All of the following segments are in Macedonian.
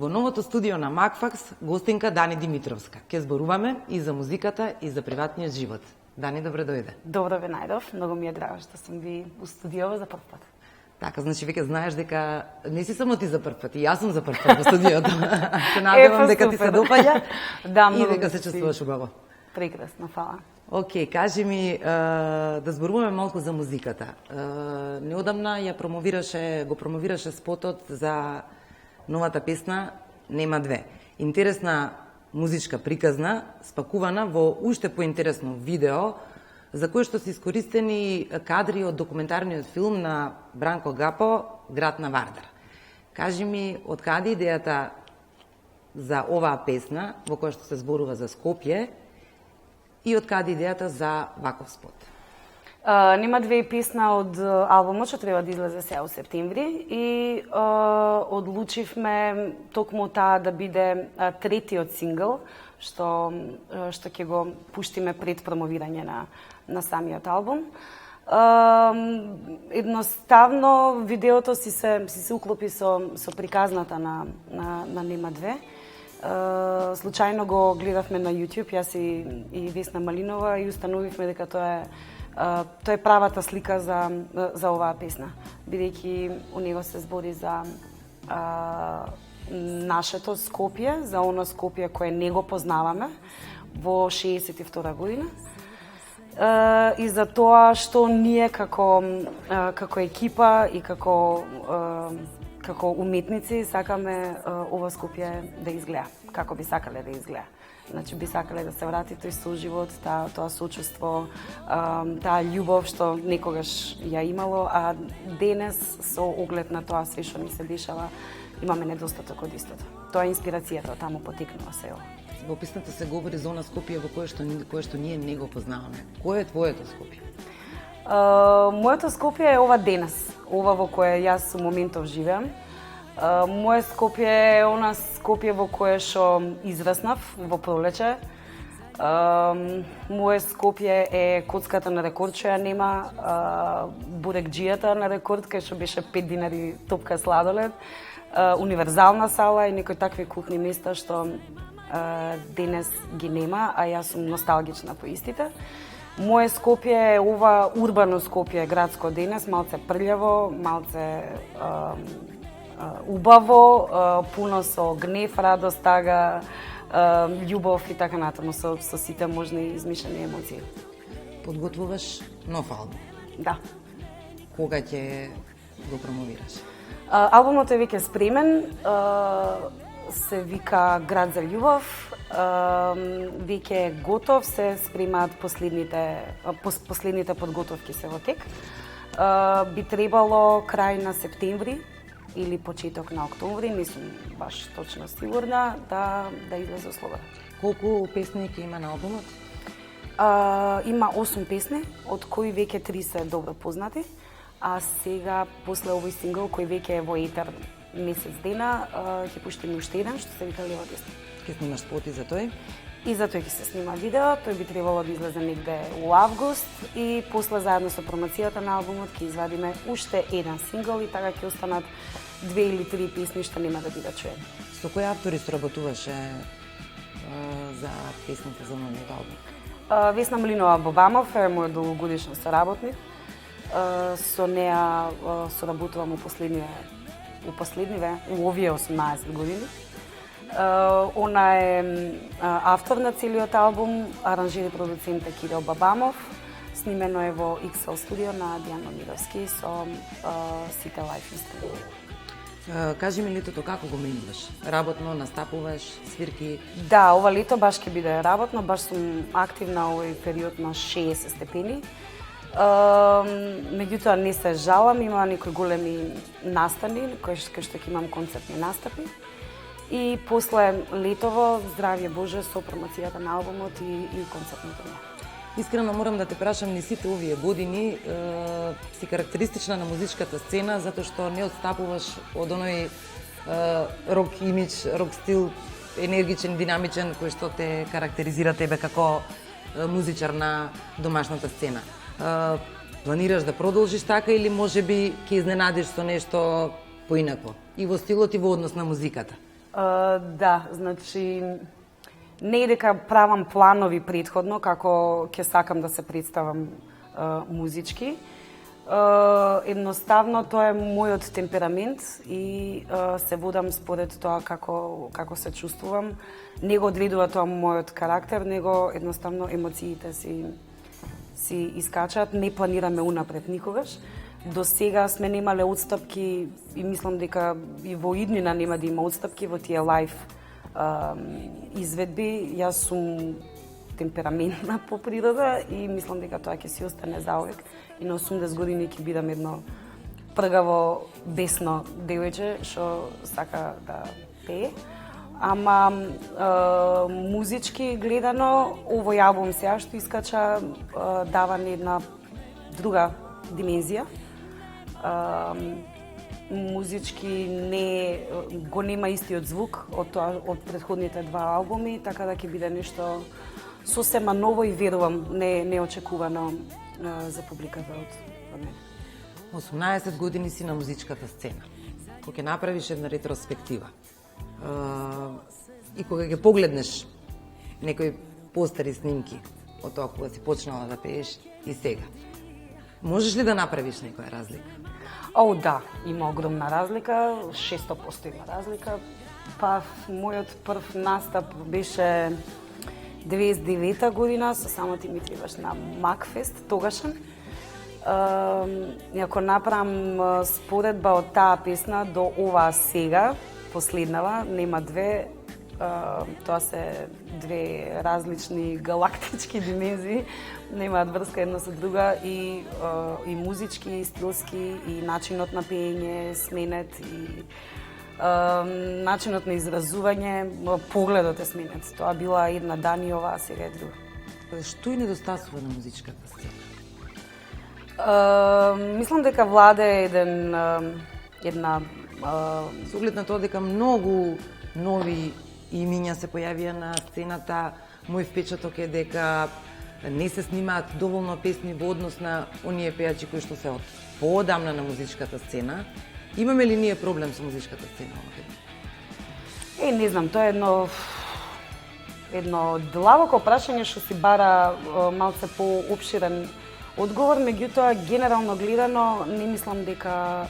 Во новото студио на Макфакс гостинка Дани Димитровска. Ке зборуваме и за музиката и за приватниот живот. Дани, добре дојде. Добро ве најдов, многу ми е драго што сум ви у студиово за прв пат. Така, значи веќе знаеш дека не си само ти за прв пат, и јас сум за прв пат во студиото. Се надевам дека ти се допаѓа да, и дека се чувствуваш убаво. Прекрасно, фала. Океј, кажи ми, да зборуваме малку за музиката. Неодамна го промовираше спотот за новата песна Нема две. Интересна музичка приказна, спакувана во уште поинтересно видео, за кое што се искористени кадри од документарниот филм на Бранко Гапо, Град на Вардар. Кажи ми, од каде идејата за оваа песна, во која што се зборува за Скопје, и од каде идејата за ваков спот? Нема две песна од албумот што треба да излезе сега во септември и одлучивме токму таа да биде третиот сингл што ќе го пуштиме пред промовирање на самиот албум. Едноставно видеото си се уклопи со приказната на Нема две. Случајно го гледавме на YouTube, јас и Весна Малинова, и установивме дека тоа е правата слика за оваа песна, бидејќи у него се збори за нашето Скопје, за оно Скопје кое не го познаваме во 62 година. И за тоа што ние како екипа и како уметници сакаме ова Скопје да изгледа, како би сакале да изгледа. Значи би сакале да се врати тој соживот, тоа сочувство, таа љубов што некогаш ја имало, а денес со оглед на тоа све што ни се дешава, имаме недостаток од истото. Тоа е инспирацијата, таму потекнува се ова. Во песната се говори за она Скопје во кое што ние не го познаваме. Кој е твоето Скопје? Моето Скопје е ова денес, ова во кое јас у моментов живеам. Моје Скопје е она Скопје во кое што израснав во пролече. Моје Скопје е коцката на рекорд што ја нема, бурекџијата на рекорд кај што беше 5 динари топка сладолед, универзална сала и некои такви кухни места што денес ги нема, а јас сум носталгична по истите. Моје Скопје е ова урбано Скопје, градско денес, малце прљаво, малце убаво, пуно со гнев, радост, тага, љубов и така натаму, со сите можни измишани емоции. Подготвуваш нов албум? Да. Кога ќе го промовираш? Албумот е веќе спремен, се вика Град за љубов, веќе е готов, се спремаат последните подготовки се во тек. Би требало крај на септември или почеток на октомври, не сум баш точно сигурна, да излезе слобода. Колку песни ќе има на албумот? Има 8 песни, од кои веќе 3 се добро познати, а сега после овој сингл кој веќе е во етер месец дена, ќе пуштиме уште еден што се вика Лева десна. Ќе снимаш спот и за тој? И за тој ќе се снима видео, тој би требало да излезе негде у август и после заедно со промоцијата на албумот ќе извадиме уште еден сингл и така ќе останат 2 или 3 песни што нема да бидат чуени. Со кои автори соработуваше за песните за новиот албум? Весна Малинова Бобамов е мој долгогодишен соработник. Со неа соработувам у овие 18 години. Она е автор на целиот албум, аранжир и продуцент е Кирил Бабамов. Снимено е во XL студио на Дијан Мамировски со сите лајф инструменти. Кажи ми летото како го минуваш? Работно, настапуваш, свирки? Да, ова лето баш ќе биде работно, баш сум активна овој период на 60 степени. Меѓутоа не се жалам, има некои големи настани, кои што ќе имам концертни настапи. И после летово, здравје Боже, со промоцијата на албумот и концертното турне. Искрено морам да те прашам, ни сите овие години си карактеристична на музичката сцена, затоа што не отстапуваш од оној рок имидж, рок стил, енергичен, динамичен, кој што те карактеризира тебе како музичар на домашната сцена. Планираш да продолжиш така или можеби ќе изненадиш со нешто поинако? И во стилот и во однос на музиката? Да, значи не е дека правам планови претходно како ќе сакам да се представам музички. Едноставно тоа е мојот темперамент и се водам според тоа како се чувствувам. Не го одредува тоа мојот карактер, него едноставно емоциите си искачаат, не планираме унапред никогаш. До сега сме немале отстапки и мислам дека и во иднина нема да има отстапки во тие лајв изведби. Јас сум темпераментна по природа и мислам дека тоа ќе си остане заовек. И на 80 години ќе бидам едно пргаво, бесно девојче што сака да пее. Ама музички гледано, овој албум сега што искача дава една друга димензија. Музички го нема истиот звук од претходните два албуми, така да ќе биде нешто сосема ново и верувам неочекувано за публиката од мене. 18 години си на музичката сцена. Кога ќе направиш една ретроспектива и кога ќе погледнеш некои постари снимки од тоа кога си почнала да пееш и сега, можеш ли да направиш некоја разлика? Да, има огромна разлика, 600% има разлика. Па, мојот прв настап беше 99-та година, со само ти ми требаш на Макфест, тогашен. И ако направам споредба од таа песна до оваа сега, последнава, нема две, тоа се две различни галактички димензии, немаат врска една со друга и музички, и стилски, и начинот на пеење сменет, и начинот на изразување, погледот е сменет. Тоа била една Дани, оваа сега е друга. Што и недостасува на музичката сцена? Мислам дека владе една Со оглед на тоа дека многу нови имиња се појавија на сцената, мој впечаток е дека не се снимаат доволно песни во однос на оние пејачи кои што се од поодамна на музичката сцена. Имаме ли ние проблем со музичката сцена овде? Не знам, тоа е едно длабоко прашање што си бара малце поопширен одговор, меѓутоа генерално гледано не мислам дека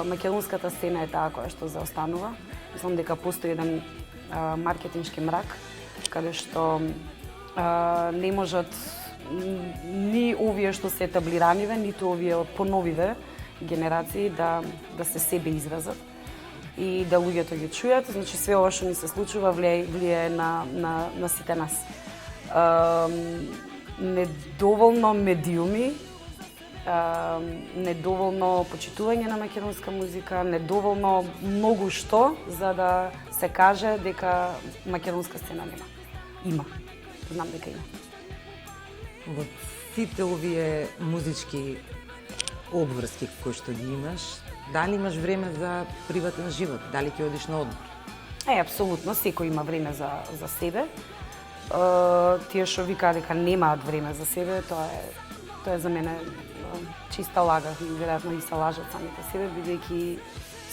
македонската сцена е таа која што заостанува. Мислам дека постои еден маркетиншки мрак, каде што не можат ни овие што се етаблираниве, ниту овие поновиве генерации да се себе изразат и да луѓето ги чујат. Значи све ова што ни се случува влијае на сите нас. Недоволно медиуми, недоволно почитување на македонска музика, недоволно многу што за да се каже дека македонска сцена нема. Има. Знам дека има. Во сите овие музички обврски кои што ги имаш, дали имаш време за приватен живот? Дали ќе одиш на одмор? Апсолутно, секој има време за себе. Тие што викаат дека немаат време за себе, тоа е за мене чиста лага. Веројатно и се лажат самите себе, бидејќи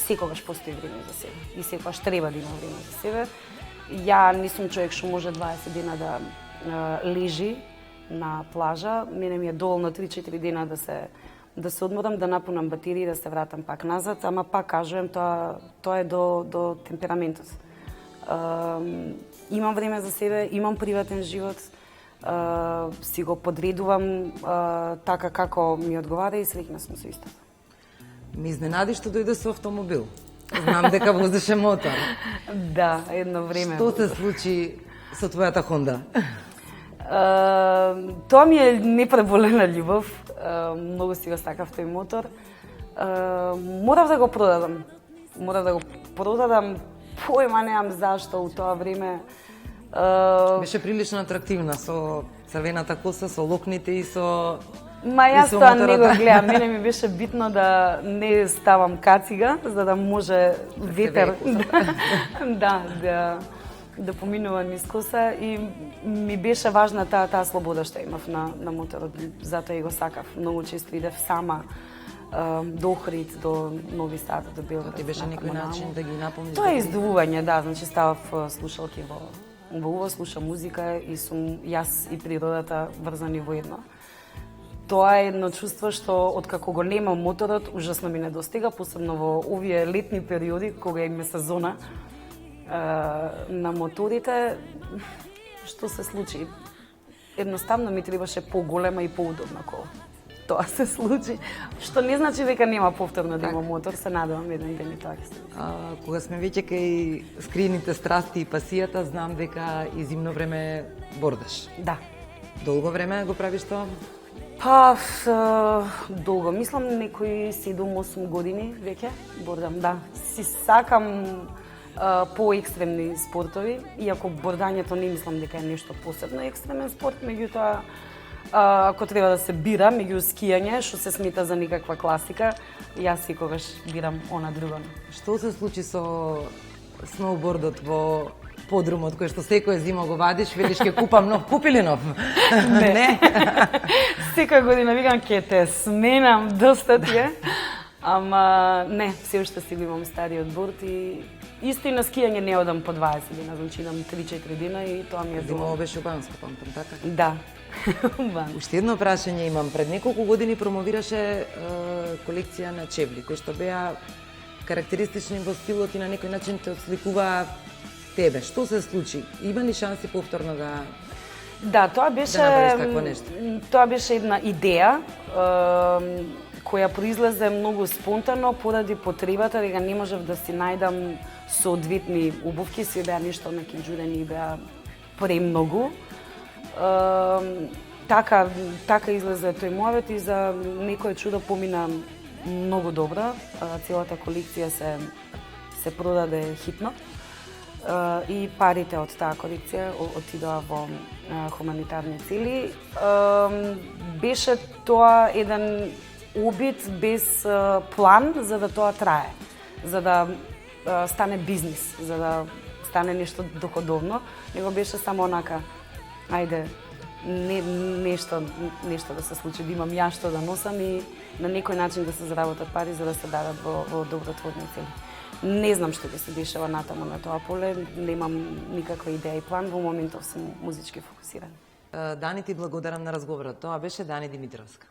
секогаш постои време за себе и секогаш треба да има време за себе. Ја не сум човек што може 20 дена да лежи на плажа. Мене ми е доволно 3-4 дена да се одморам, да напунам батерии, да се вратам пак назад, ама пак кажувам, тоа е до темпераментот. Имам време за себе, имам приватен живот, си го подредувам така како ми одговара и среќна сум со истото. Ме изненади што дојде со автомобил. Знам дека возеше мотор. Да, едно време. Што се случи со твојата Хонда? Тоа ми е непреболена љубов. Многу си го сакав тој мотор. Морав да го продадам. Појма немам зашто у тоа време. Беше прилично атрактивна со црвената коса, со локните и со Јас тоа не го гледам. Мене ми беше битно да не ставам кацига, за да може ветер да поминува низ коса и ми беше важна таа слобода што имав на моторот, затоа и го сакав. Многу често идев сама до Охрид, до Нови Сад, до Белград. Ти беше некој начин да ги наполниш? Тоа е издвување, да, значи ставав слушалки во уво, слушам музика и сум јас и природата врзани во едно. Тоа е едно чувство што откако го нема моторот, ужасно ми недостига, посебно во овие летни периоди кога име сезона на моторите. Што се случи? Едноставно ми требаше поголема и поудобна кола. Тоа се случи, што не значи дека нема повторно да има мотор, се надевам еден ден и тоа ќе се случи. Кога сме веќе кај скриените страсти и пасијата, знам дека и зимно време бордаш. Да. Долго време го правиш тоа? Па, долго, мислам некои 7-8 години веќе бордам, да. Си сакам поекстремни спортови, иако бордањето не мислам дека е нешто посебно екстремен спорт, меѓутоа ако треба да се бира меѓу скијање, што се смета за некаква класика, јас секогаш бирам она друго. Што се случи со сноубордот во подрумот, кој што секоја зима го вадиш, велиш ке купам нов, купи ли нов? Не. Секоја година викам ке те сменам, доста ти е. Ама не, се уште си го имам стариот борд и исто и на скијање не одам по 20 дена, значи идам 3-4 дена и тоа ми е Зимово беше Банско, памтам така? Да. Уште едно прашање имам. Пред неколку години промовираше колекција на чевли, кои што беа карактеристични во стилот и на некој начин те отсликуваа тебе. Што се случи? Има ли шанси повторно да... Да, тоа беше... Да направиш такво нешто? Тоа беше една идеја која произлезе многу спонтано поради потребата дека не можев да си најдам соодветни обувки, се беа нешто накинџурени и беа премногу. Така излезе тој муавет и за некое чудо помина многу добро. Целата колекција се продаде хитно и парите од таа колекција отидоа во хуманитарни цели. Беше тоа еден обид без план за да тоа трае, за да стане бизнис, за да стане нешто доходовно, него беше само онака ајде, нешто да се случи, да имам ја што да носам и на некој начин да се заработат пари за да се дадат во добротворни цели. Не знам што ќе се дешава натаму на тоа поле, немам никаква идеја и план, во моментов сум музички фокусиран. Дани, ти благодарам на разговорот. Тоа беше Дани Димитровска.